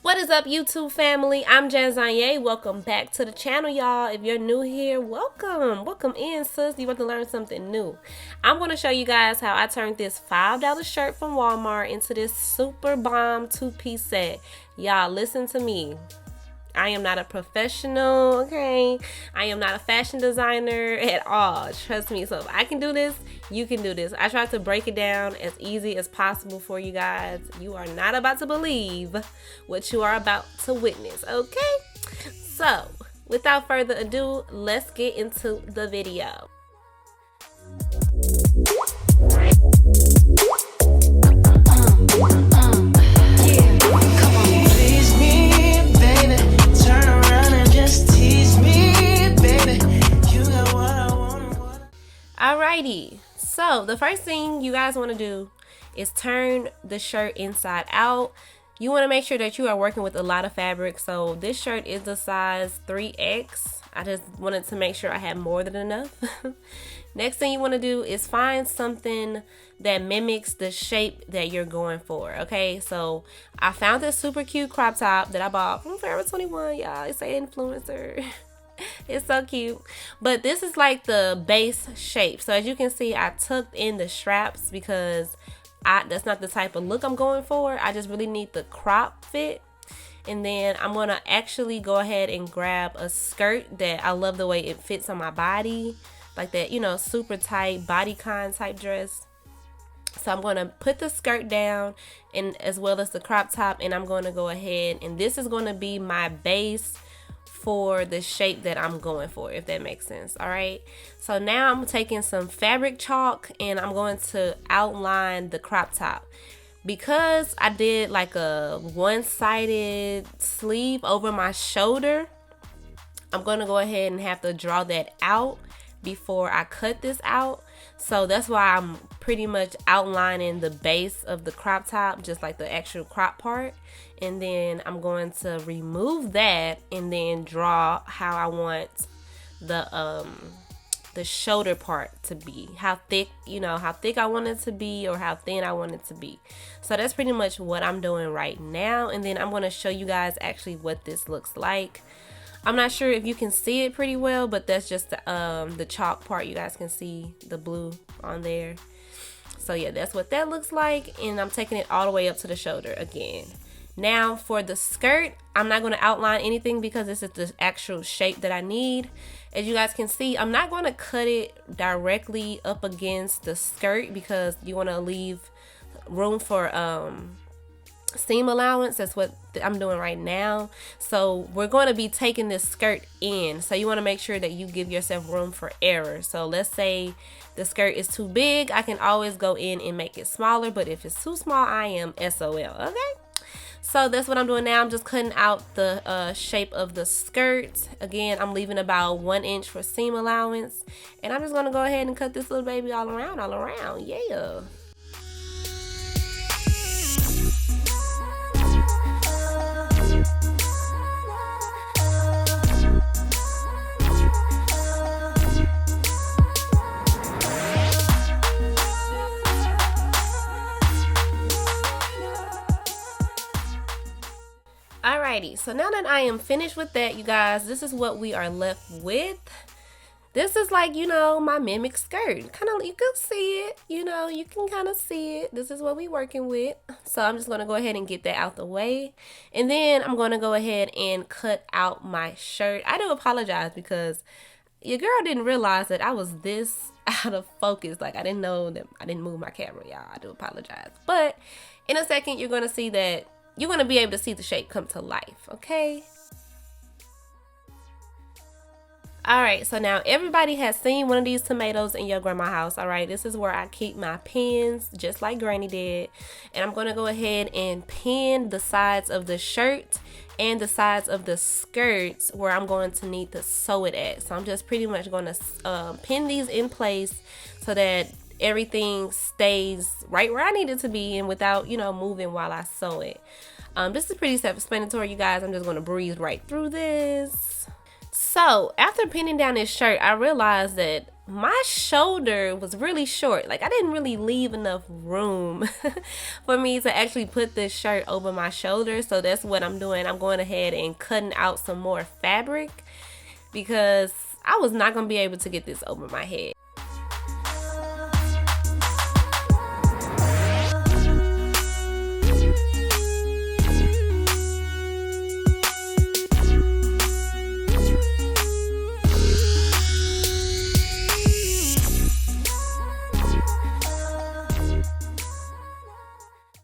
What is up, YouTube family? I'm Jasx Aigner. Welcome back to the channel, y'all. If you're new here, welcome in, sis. You want to learn something new. I'm going to show you guys how I turned this $5 shirt from Walmart into this super bomb two-piece set. Y'all, listen to me. I am not a professional, okay? I am not a fashion designer at all. Trust me. So if I can do this, you can do this. I tried to break it down as easy as possible for you guys. You are not about to believe what you are about to witness, okay? So without further ado, let's get into the video. Alrighty, so the first thing you guys want to do is turn the shirt inside out. You want to make sure that you are working with a lot of fabric. So this shirt is the size 3X. I just wanted to make sure I had more than enough. Next thing you want to do is find something that mimics the shape that you're going for. Okay, so I found this super cute crop top that I bought from Forever 21. Y'all, it's an influencer. It's so cute, but this is like the base shape. So as you can see, I tucked in the straps because that's not the type of look I'm going for. I just really need the crop fit. And then I'm gonna actually go ahead and grab a skirt that I love the way it fits on my body, like that, you know, super tight bodycon type dress. So I'm going to put the skirt down and as well as the crop top, and I'm going to go ahead and this is going to be my base for the shape that I'm going for, if that makes sense. All right, so now I'm taking some fabric chalk and I'm going to outline the crop top. Because I did like a one-sided sleeve over my shoulder, I'm going to go ahead and have to draw that out before I cut this out. So that's why I'm pretty much outlining the base of the crop top, just like the actual crop part. And then I'm going to remove that and then draw how I want the shoulder part to be, how thick, you know, how thick I want it to be or how thin I want it to be. So that's pretty much what I'm doing right now. And then I'm going to show you guys actually what this looks like. I'm not sure if you can see it pretty well, but that's just the chalk part. You guys can see the blue on there. So yeah, that's what that looks like. And I'm taking it all the way up to the shoulder again. Now for the skirt, I'm not going to outline anything because this is the actual shape that I need. As you guys can see, I'm not going to cut it directly up against the skirt because you want to leave room for seam allowance. That's what I'm doing right now. So we're going to be taking this skirt in, so you want to make sure that you give yourself room for error. So let's say the skirt is too big, I can always go in and make it smaller, but if it's too small, I am SOL. Okay, so that's what I'm doing now. I'm just cutting out the shape of the skirt. Again, I'm leaving about 1 inch for seam allowance, and I'm just going to go ahead and cut this little baby all around. Yeah. Alrighty, so now that I am finished with that, you guys, this is what we are left with. This is like, you know, my mimic skirt. Kind of, you can see it, you know, you can kind of see it. This is what we're working with. So I'm just going to go ahead and get that out the way. And then I'm going to go ahead and cut out my shirt. I do apologize because your girl didn't realize that I was this out of focus. Like, I didn't know that I didn't move my camera, y'all. I do apologize. But in a second, you're going to see that you're going to be able to see the shape come to life, okay? All right, so now everybody has seen one of these tomatoes in your grandma's house. All right, this is where I keep my pins, just like Granny did. And I'm going to go ahead and pin the sides of the shirt and the sides of the skirts where I'm going to need to sew it at. So I'm just pretty much going to pin these in place so that everything stays right where I need it to be and without, you know, moving while I sew it. This is pretty self-explanatory, you guys. I'm just going to breeze right through this. So after pinning down this shirt, I realized that my shoulder was really short. Like, I didn't really leave enough room for me to actually put this shirt over my shoulder. So that's what I'm doing. I'm going ahead and cutting out some more fabric because I was not going to be able to get this over my head.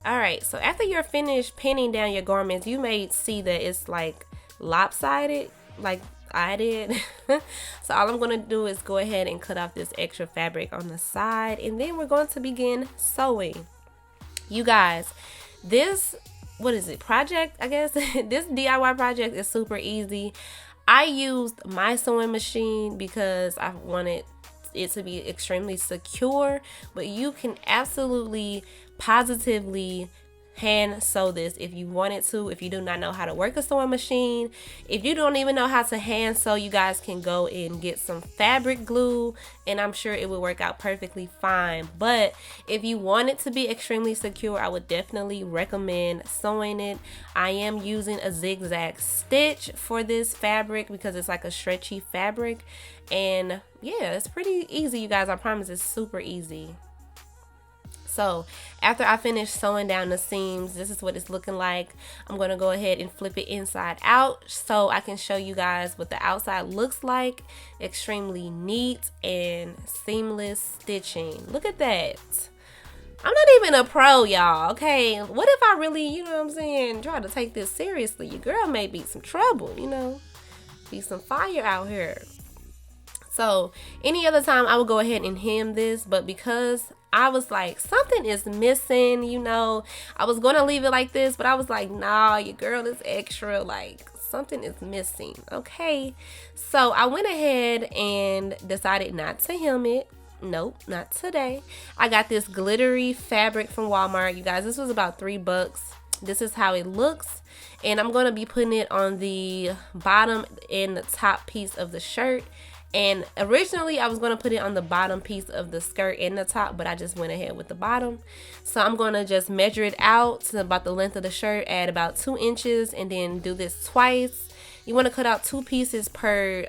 Alright, so after you're finished pinning down your garments, you may see that it's like lopsided, like I did. So all I'm going to do is go ahead and cut off this extra fabric on the side, and then we're going to begin sewing. You guys, this, what is it, project, I guess? This DIY project is super easy. I used my sewing machine because I wanted it to be extremely secure, but you can absolutely positively hand sew this if you wanted to. If you do not know how to work a sewing machine, if you don't even know how to hand sew, you guys can go and get some fabric glue, and I'm sure it will work out perfectly fine. But if you want it to be extremely secure, I would definitely recommend sewing it. I am using a zigzag stitch for this fabric because it's like a stretchy fabric, and yeah, it's pretty easy, you guys. I promise it's super easy. So after I finish sewing down the seams, this is what it's looking like. I'm going to go ahead and flip it inside out so I can show you guys what the outside looks like. Extremely neat and seamless stitching. Look at that. I'm not even a pro, y'all, okay? What if I really, you know what I'm saying, try to take this seriously? Your girl may be some trouble, you know? Be some fire out here. So any other time I would go ahead and hem this, but because I was like, something is missing, you know, I was going to leave it like this, but I was like, nah, your girl is extra, like something is missing, okay? So I went ahead and decided not to hem it. Nope, not today. I got this glittery fabric from Walmart, you guys. This was about $3. This is how it looks, and I'm going to be putting it on the bottom and the top piece of the shirt. And originally I was going to put it on the bottom piece of the skirt and the top, but I just went ahead with the bottom. So I'm going to just measure it out to about the length of the shirt, add about 2 inches, and then do this twice. You want to cut out 2 pieces per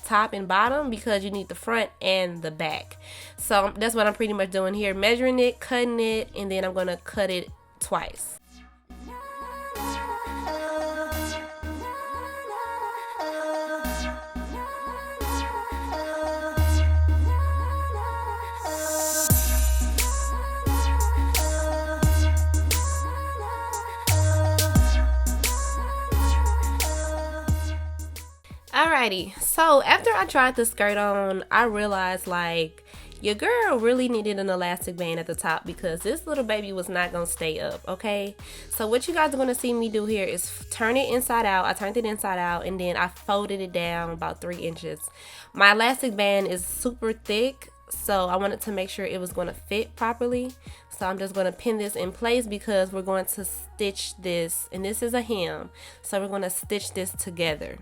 top and bottom because you need the front and the back. So that's what I'm pretty much doing here, measuring it, cutting it, and then I'm going to cut it twice. Alrighty, so after I tried the skirt on, I realized like your girl really needed an elastic band at the top because this little baby was not gonna stay up, okay? So what you guys are gonna see me do here is turn it inside out. I turned it inside out and then I folded it down about 3 inches. My elastic band is super thick, so I wanted to make sure it was gonna fit properly. So I'm just gonna pin this in place because we're going to stitch this, and this is a hem, so we're gonna stitch this together.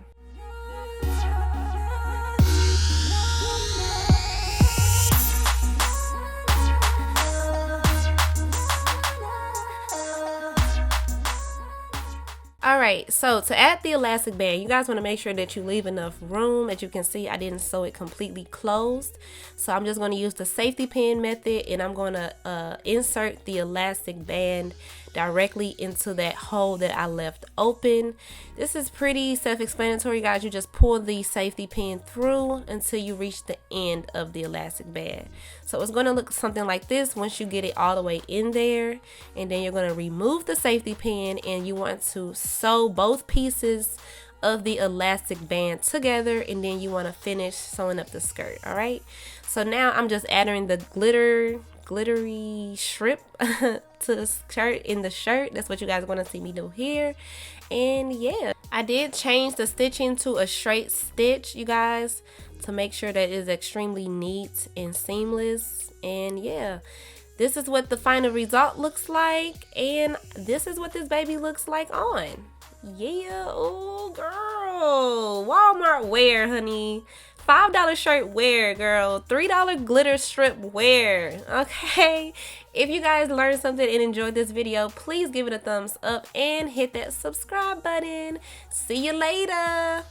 Alright, so to add the elastic band, you guys want to make sure that you leave enough room. As you can see, I didn't sew it completely closed. So I'm just going to use the safety pin method, and I'm going to insert the elastic band directly into that hole that I left open. This is pretty self-explanatory, guys. You just pull the safety pin through until you reach the end of the elastic band. So it's going to look something like this once you get it all the way in there, and then you're going to remove the safety pin, and you want to sew both pieces of the elastic band together, and then you want to finish sewing up the skirt. All right, so now I'm just adding the glittery strip to the skirt in the shirt. That's what you guys want to see me do here. And yeah, I did change the stitching to a straight stitch, you guys, to make sure that it is extremely neat and seamless. And yeah, this is what the final result looks like, and this is what this baby looks like on. Yeah, oh girl, Walmart wear, honey. $5 shirt wear, girl. $3 glitter strip wear. Okay. If you guys learned something and enjoyed this video, please give it a thumbs up and hit that subscribe button. See you later.